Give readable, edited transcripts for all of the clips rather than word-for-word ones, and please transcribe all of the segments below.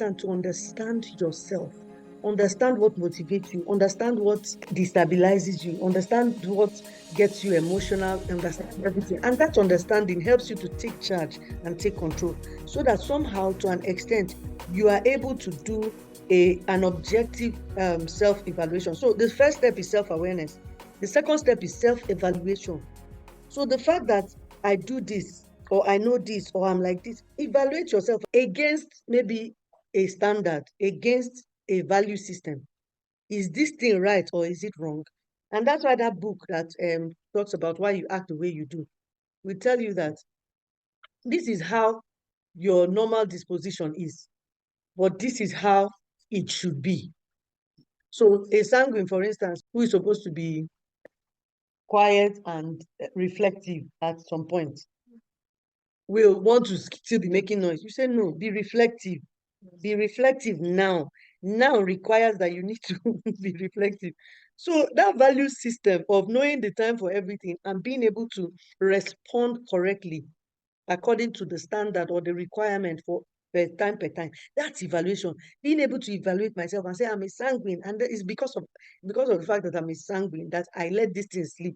important to understand yourself, understand what motivates you, understand what destabilizes you, understand what gets you emotional, understand everything. And that understanding helps you to take charge and take control, so that somehow, to an extent, you are able to do an objective self-evaluation. So the first step is self-awareness. The second step is self-evaluation. So the fact that I do this, or I know this, or I'm like this, evaluate yourself against maybe a standard, against a value system. Is this thing right or is it wrong? And that's why that book that talks about why you act the way you do will tell you that this is how your normal disposition is, but this is how it should be. So a sanguine, for instance, who is supposed to be quiet and reflective at some point, will want to still be making noise. You say, no, be reflective. Be reflective now. Now requires that you need to be reflective. So that value system of knowing the time for everything and being able to respond correctly according to the standard or the requirement for per time, that's evaluation. Being able to evaluate myself and say I'm a sanguine, and it's because of the fact that I'm a sanguine that I let this thing slip.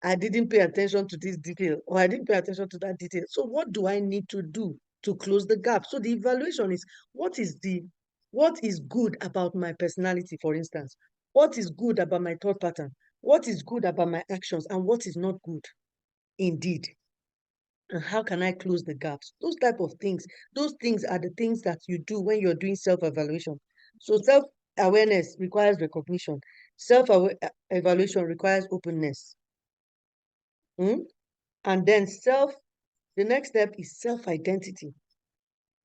I didn't pay attention to this detail, or I didn't pay attention to that detail. So what do I need to do to close the gap? So the evaluation is what is good about my personality, for instance? What is good about my thought pattern? What is good about my actions, and what is not good indeed? And how can I close the gaps? Those type of things, those things are the things that you do when you're doing self-evaluation. So self-awareness requires recognition. Self-evaluation requires openness. And then the next step is self-identity.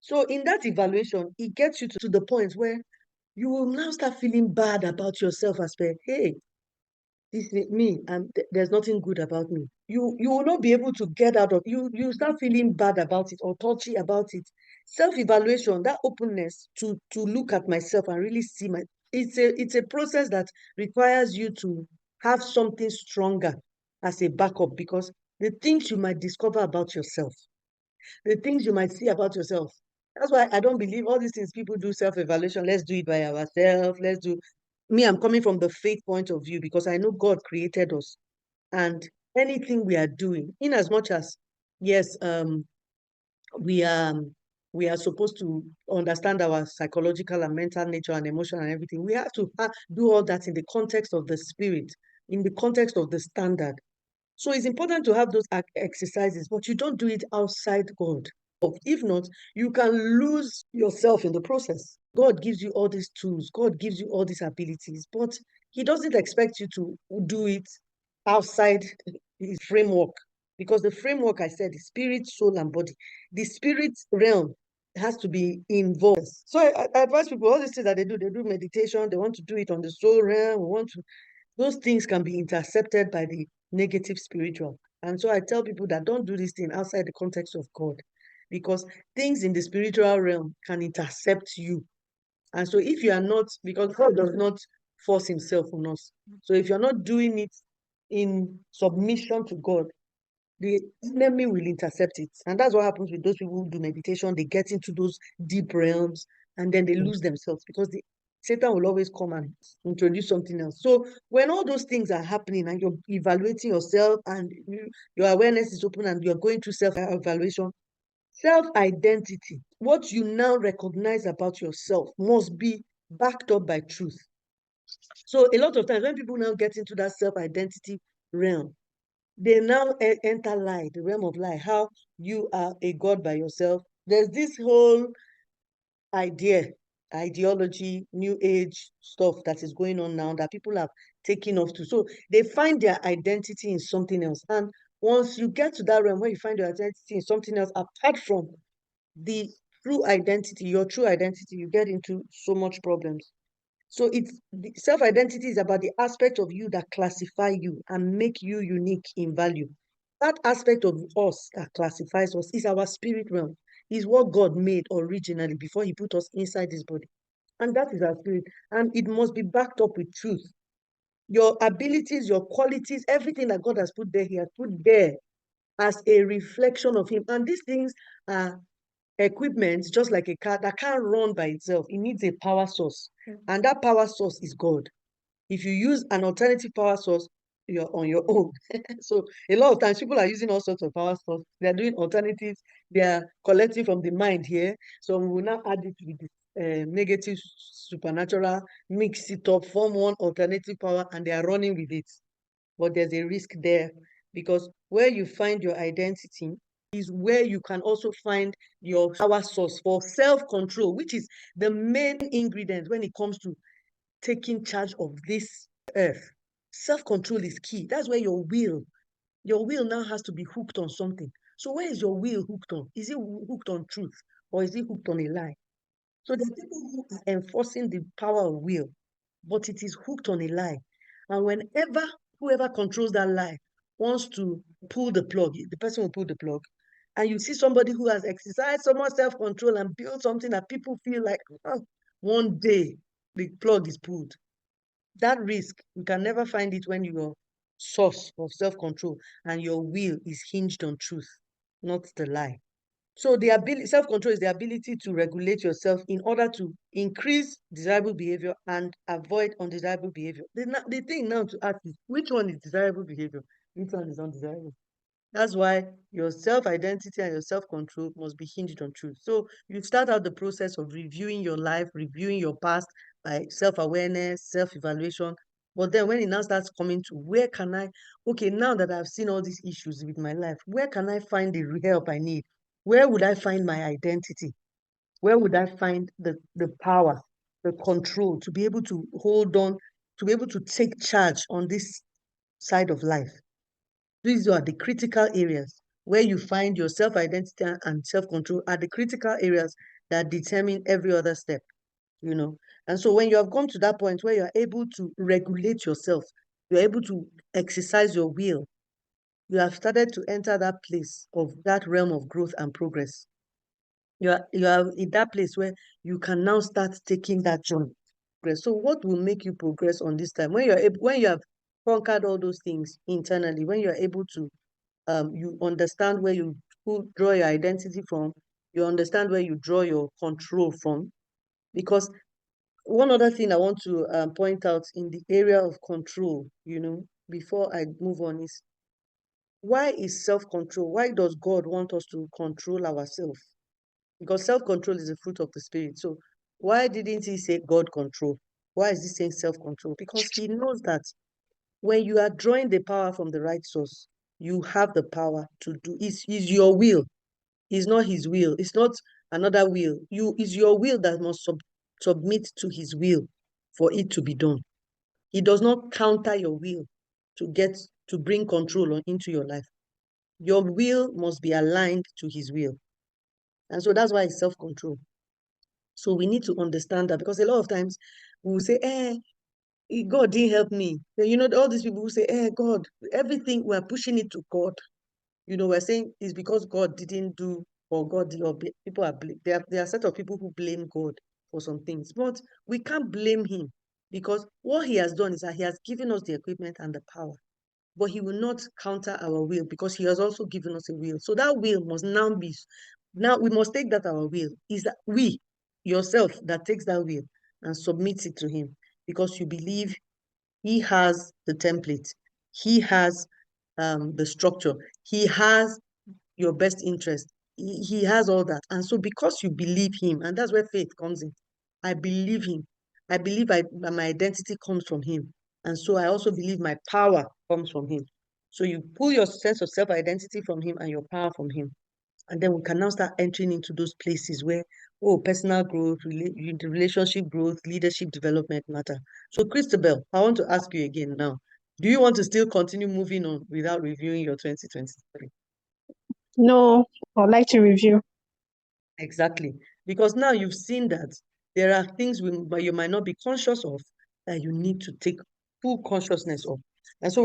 So in that evaluation, it gets you to the point where you will now start feeling bad about yourself as per, hey, this is me, and there's nothing good about me. You will not be able to get out of you start feeling bad about it or touchy about it. Self-evaluation, that openness to look at myself and really see it's a process that requires you to have something stronger as a backup, because the things you might discover about yourself, the things you might see about yourself. That's why I don't believe all these things people do self-evaluation. Let's do it by ourselves. Let's do me. I'm coming from the faith point of view because I know God created us, and anything we are doing, in as much as yes, we are we are supposed to understand our psychological and mental nature and emotion and everything. We have to do all that in the context of the spirit, in the context of the standard. So it's important to have those exercises, but you don't do it outside God. If not, you can lose yourself in the process. God gives you all these tools, God gives you all these abilities, but He doesn't expect you to do it outside His framework. Because the framework, I said, is spirit, soul, and body. The spirit realm has to be involved. So I advise people, all these things that they do meditation, they want to do it on the soul realm, those things can be intercepted by the negative spiritual. And so I tell people that don't do this thing outside the context of God, because things in the spiritual realm can intercept you. And so if you are not, because God does not force Himself on us. So if you're not doing it in submission to God, the enemy will intercept it. And that's what happens with those people who do meditation. They get into those deep realms and then they lose themselves, because Satan will always come and introduce something else. So when all those things are happening and you're evaluating yourself and your awareness is open and you're going through self-evaluation, self-identity, what you now recognize about yourself, must be backed up by truth. So a lot of times when people now get into that self-identity realm, they now enter lie, the realm of lie, how you are a god by yourself. There's this whole ideology, new age stuff that is going on now that people have taken off to. So they find their identity in something else. And once you get to that realm where you find your identity in something else, apart from the true identity, your true identity, you get into so much problems. So it's the self-identity is about the aspect of you that classify you and make you unique in value. That aspect of us that classifies us is our spirit realm, is what God made originally before He put us inside this body. And that is our spirit. And it must be backed up with truth. Your abilities, your qualities, everything that God has put there, He has put there as a reflection of Him. And these things are equipment, just like a car that can't run by itself. It needs a power source. And that power source is God. If you use an alternative power source, you're on your own. So a lot of times people are using all sorts of power sources. They're doing alternatives. They are collecting from the mind here. So we will now add it with the negative supernatural, mix it up, form one alternative power, and they are running with it. But there's a risk there, because where you find your identity is where you can also find your power source for self-control, which is the main ingredient when it comes to taking charge of this earth. Self-control is key. That's where your will now has to be hooked on something. So where is your will hooked on? Is it hooked on truth, or is it hooked on a lie? So there are people who are enforcing the power of will, but it is hooked on a lie. And whenever whoever controls that lie wants to pull the plug, the person will pull the plug. And you see somebody who has exercised so much self-control and built something that people feel like, oh, one day the plug is pulled. That risk, you can never find it when your source of self-control and your will is hinged on truth, not the lie. So the ability, self-control is the ability to regulate yourself in order to increase desirable behavior and avoid undesirable behavior. The thing now to ask is, which one is desirable behavior? Which one is undesirable? That's why your self-identity and your self-control must be hinged on truth. So you start out the process of reviewing your life, reviewing your past by self-awareness, self-evaluation. But then when it now starts coming to where can I, okay, now that I've seen all these issues with my life, where can I find the help I need? Where would I find my identity? Where would I find the power, the control to be able to hold on, to be able to take charge on this side of life? These are the critical areas where you find your self-identity and self-control are the critical areas that determine every other step, you know. And so when you have come to that point where you're able to regulate yourself, you're able to exercise your will, you have started to enter that place of that realm of growth and progress. You are in that place where you can now start taking that journey. So what will make you progress on this time? When you're able, when you have conquered all those things internally, when you're able to you understand where you draw your identity from, you understand where you draw your control from. Because one other thing I want to point out in the area of control, before I move on, is why is self-control? Why does God want us to control ourselves? Because self-control is a fruit of the spirit. So why didn't he say God control? Why is he saying self-control? Because he knows that when you are drawing the power from the right source, you have the power to do. Is your will. It's not his will. It's not another will. It's your will that must submit to his will for it to be done. He does not counter your will to bring control into your life. Your will must be aligned to his will. And so that's why it's self-control. So we need to understand that, because a lot of times we will say, God didn't help me. All these people who say, God, everything we're pushing it to God. We're saying it's because God didn't do, or God did, or people are there are a set of people who blame God for some things, but we can't blame him, because what he has done is that he has given us the equipment and the power, but he will not counter our will, because he has also given us a will. So that will must now we must take that our will is that yourself that takes that will and submits it to him, because you believe he has the template, he has the structure, he has your best interest, he has all that. And so because you believe him, and that's where faith comes in. I believe him. I believe my identity comes from him. And so I also believe my power comes from him. So you pull your sense of self-identity from him and your power from him. And then we can now start entering into those places where, personal growth, relationship growth, leadership development matter. So, Christabel, I want to ask you again now. Do you want to still continue moving on without reviewing your 2023? No, I'd like to review. Exactly. Because now you've seen that there are things you might not be conscious of that you need to take full consciousness of. And so